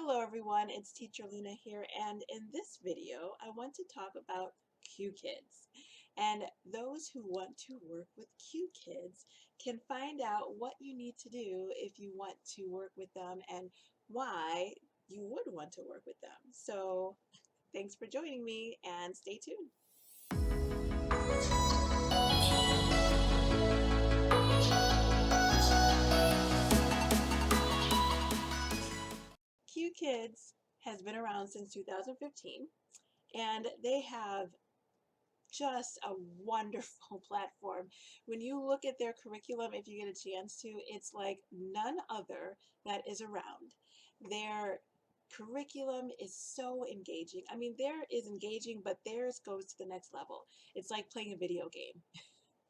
Hello everyone, it's Teacher Lena here, and in this video I want to talk about Qkids. And those who want to work with Qkids can find out what you need to do if you want to work with them and why you would want to work with them. So thanks for joining me and stay tuned. Qkids has been around since 2015, and they have just a wonderful platform. When you look at their curriculum, if you get a chance to, it's like none other that is around. Their curriculum is so engaging. I mean, there is engaging, but theirs goes to the next level. It's like playing a video game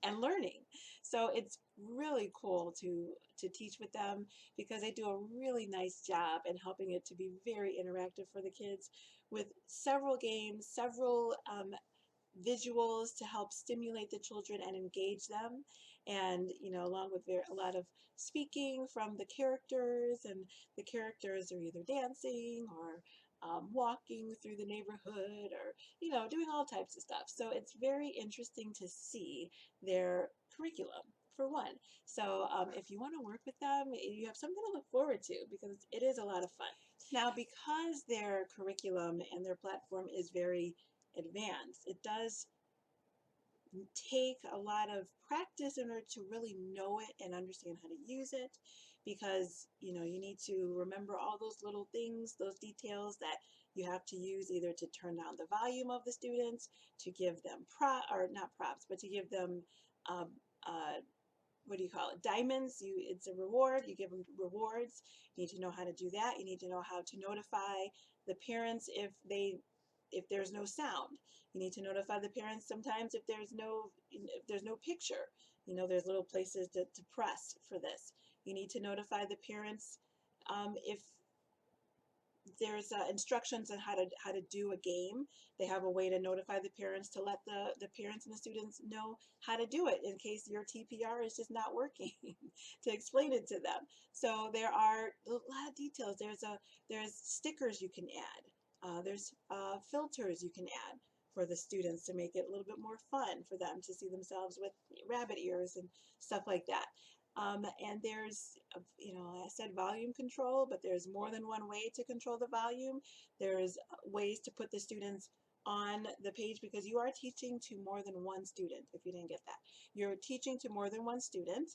and learning. So it's really cool to teach with them because they do a really nice job in helping it to be very interactive for the kids with several games, several visuals to help stimulate the children and engage them, and along with a lot of speaking from the characters, and the characters are either dancing or walking through the neighborhood, or doing all types of stuff. So it's very interesting to see their curriculum for one. So if you want to work with them, you have something to look forward to because it is a lot of fun. Now, because their curriculum and their platform is very advanced, it does take a lot of practice in order to really know it and understand how to use it, because you need to remember all those little things, those details that you have to use, either to turn down the volume of the students, to give them not props, but to give them um, what do you call it, diamonds. It's a reward, you give them rewards. You need to know how to do that. You need to know how to notify the parents if there's no sound. You need to notify the parents sometimes if there's no picture. There's little places to press for this. You need to notify the parents if there's instructions on how to do a game. They have a way to notify the parents to let the parents and the students know how to do it in case your TPR is just not working, to explain it to them. So there are a lot of details. There's stickers you can add. There's filters you can add for the students to make it a little bit more fun for them to see themselves with rabbit ears and stuff like that. And there's, I said volume control, but there's more than one way to control the volume. There's ways to put the students on the page, because you are teaching to more than one student. If you didn't get that, you're teaching to more than one student,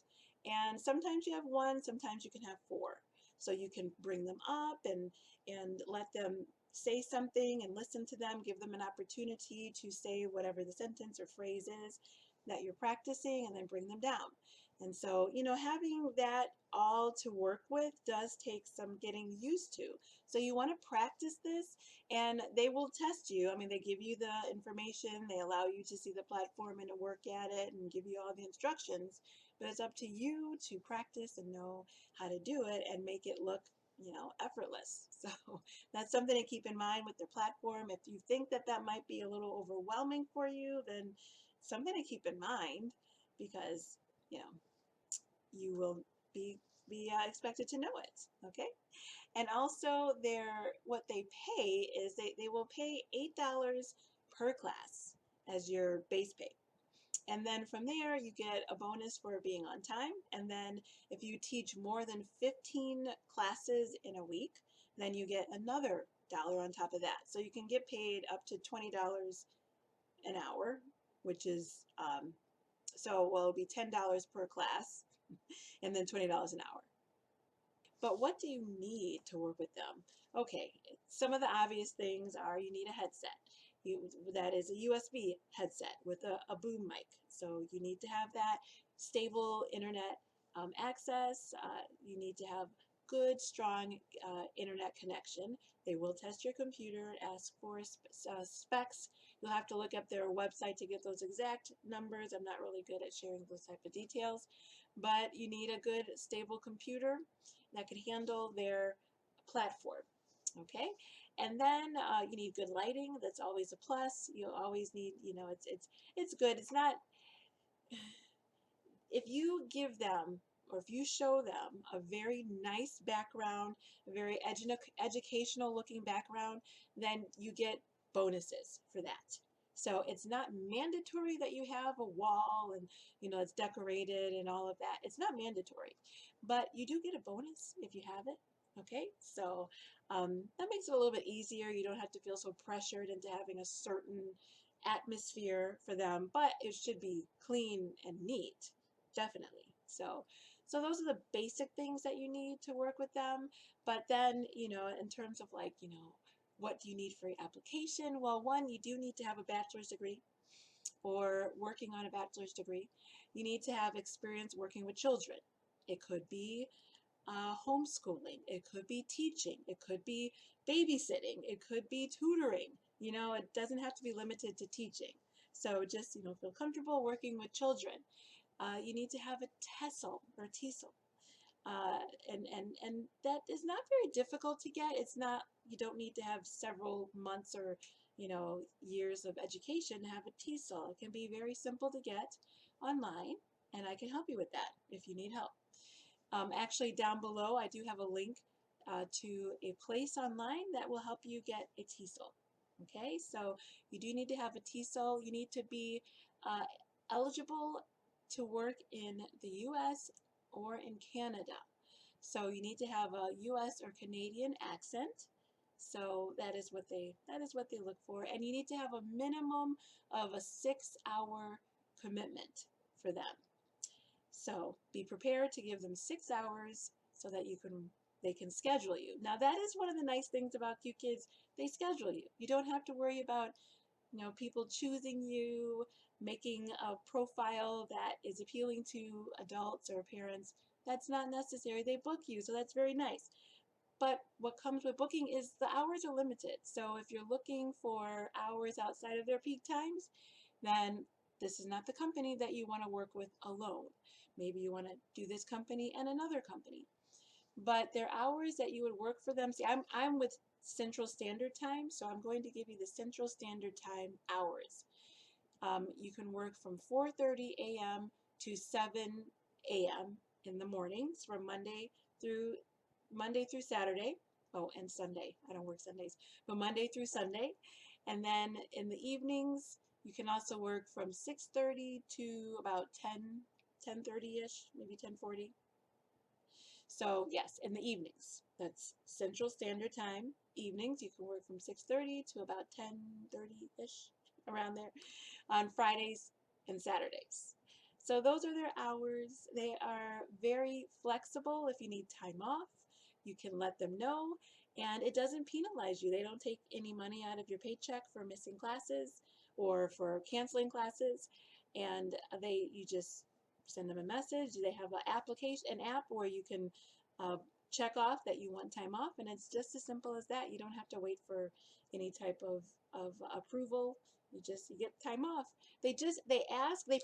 and sometimes you have one, sometimes you can have four. So you can bring them up and let them say something and listen to them, give them an opportunity to say whatever the sentence or phrase is that you're practicing, and then bring them down. And so, having that all to work with does take some getting used to. So you want to practice this, and they will test you. I mean, they give you the information, they allow you to see the platform and to work at it and give you all the instructions, but it's up to you to practice and know how to do it and make it look effortless. So that's something to keep in mind with their platform. If you think that might be a little overwhelming for you, then something to keep in mind, because you know you will be expected to know it. Okay. And also what they pay is they will pay $8 per class as your base pay. And then from there, you get a bonus for being on time. And then if you teach more than 15 classes in a week, then you get another dollar on top of that. So you can get paid up to $20 an hour, which is, it'll be $10 per class and then $20 an hour. But what do you need to work with them? Okay, some of the obvious things are you need a headset. That is a USB headset with a boom mic. So you need to have that stable internet access. You need to have good, strong internet connection. They will test your computer, ask for specs. You'll have to look up their website to get those exact numbers. I'm not really good at sharing those type of details, but you need a good, stable computer that can handle their platform. Okay, and then you need good lighting. That's always a plus. You always need, it's good. It's not, if you give them or if you show them a very nice background, a very educational looking background, then you get bonuses for that. So it's not mandatory that you have a wall and it's decorated and all of that. It's not mandatory, but you do get a bonus if you have it. Okay, so that makes it a little bit easier. You don't have to feel so pressured into having a certain atmosphere for them, but it should be clean and neat, definitely. So those are the basic things that you need to work with them. But then, in terms of like, what do you need for your application? Well, one, you do need to have a bachelor's degree or working on a bachelor's degree. You need to have experience working with children. It could be homeschooling, it could be teaching, it could be babysitting, it could be tutoring. It doesn't have to be limited to teaching. So just, feel comfortable working with children. You need to have a TESOL or TESOL. And that is not very difficult to get. It's not, you don't need to have several months or, years of education to have a TESOL. It can be very simple to get online, and I can help you with that if you need help. Actually, down below, I do have a link to a place online that will help you get a TESOL. Okay, so you do need to have a TESOL. You need to be eligible to work in the U.S. or in Canada. So you need to have a U.S. or Canadian accent. So that is what they look for, and you need to have a minimum of a 6-hour commitment for them. So be prepared to give them 6 hours so that they can schedule you. Now that is one of the nice things about Qkids. They schedule you. You don't have to worry about people choosing you, making a profile that is appealing to adults or parents. That's not necessary. They book you, so that's very nice. But what comes with booking is the hours are limited. So if you're looking for hours outside of their peak times, then this is not the company that you want to work with alone. Maybe you want to do this company and another company. But their hours that you would work for them, see, I'm with Central Standard Time, so I'm going to give you the Central Standard Time hours. You can work from 4:30 a.m. to 7 a.m. in the mornings from Monday through Saturday. Oh, and Sunday. I don't work Sundays, but Monday through Sunday. And then in the evenings, you can also work from 6:30 to about 10:30-ish, maybe 10:40. So yes, in the evenings. That's Central Standard Time. Evenings, you can work from 6:30 to about 10:30-ish, around there, on Fridays and Saturdays. So those are their hours. They are very flexible. If you need time off, you can let them know, and it doesn't penalize you. They don't take any money out of your paycheck for missing classes or for canceling classes, and you just send them a message. They have an app where you can check off that you want time off, and it's just as simple as that. You don't have to wait for any type of approval. You get time off. They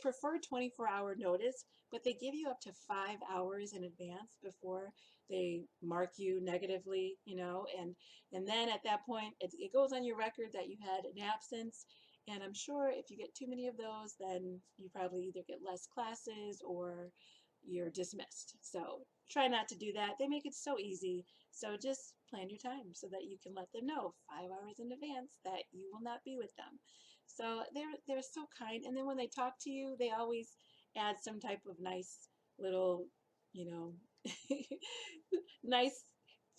prefer 24-hour notice, but they give you up to 5 hours in advance before they mark you negatively, and then at that point it goes on your record that you had an absence. And I'm sure if you get too many of those, then you probably either get less classes or you're dismissed. So try not to do that. They make it so easy. So just plan your time so that you can let them know 5 hours in advance that you will not be with them. So they're so kind. And then when they talk to you, they always add some type of nice little, nice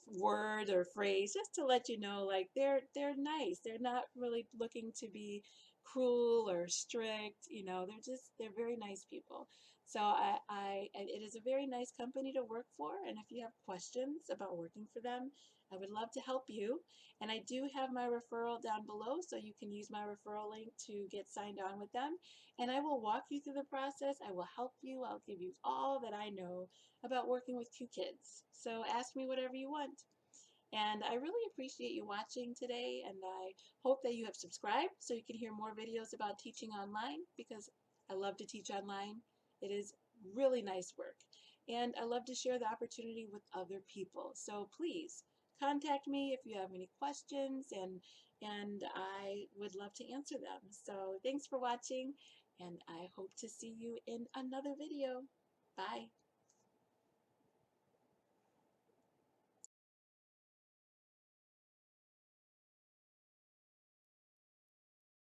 word or phrase just to let you know, like, they're nice. They're not really looking to be cruel or strict. They're very nice people. So it is a very nice company to work for, and if you have questions about working for them, I would love to help you. And I do have my referral down below, so you can use my referral link to get signed on with them, and I will walk you through the process. I will help you. I'll give you all that I know about working with Qkids. So ask me whatever you want. And I really appreciate you watching today, and I hope that you have subscribed so you can hear more videos about teaching online, because I love to teach online. It is really nice work, and I love to share the opportunity with other people. So please contact me if you have any questions, and I would love to answer them. So thanks for watching, and I hope to see you in another video. Bye.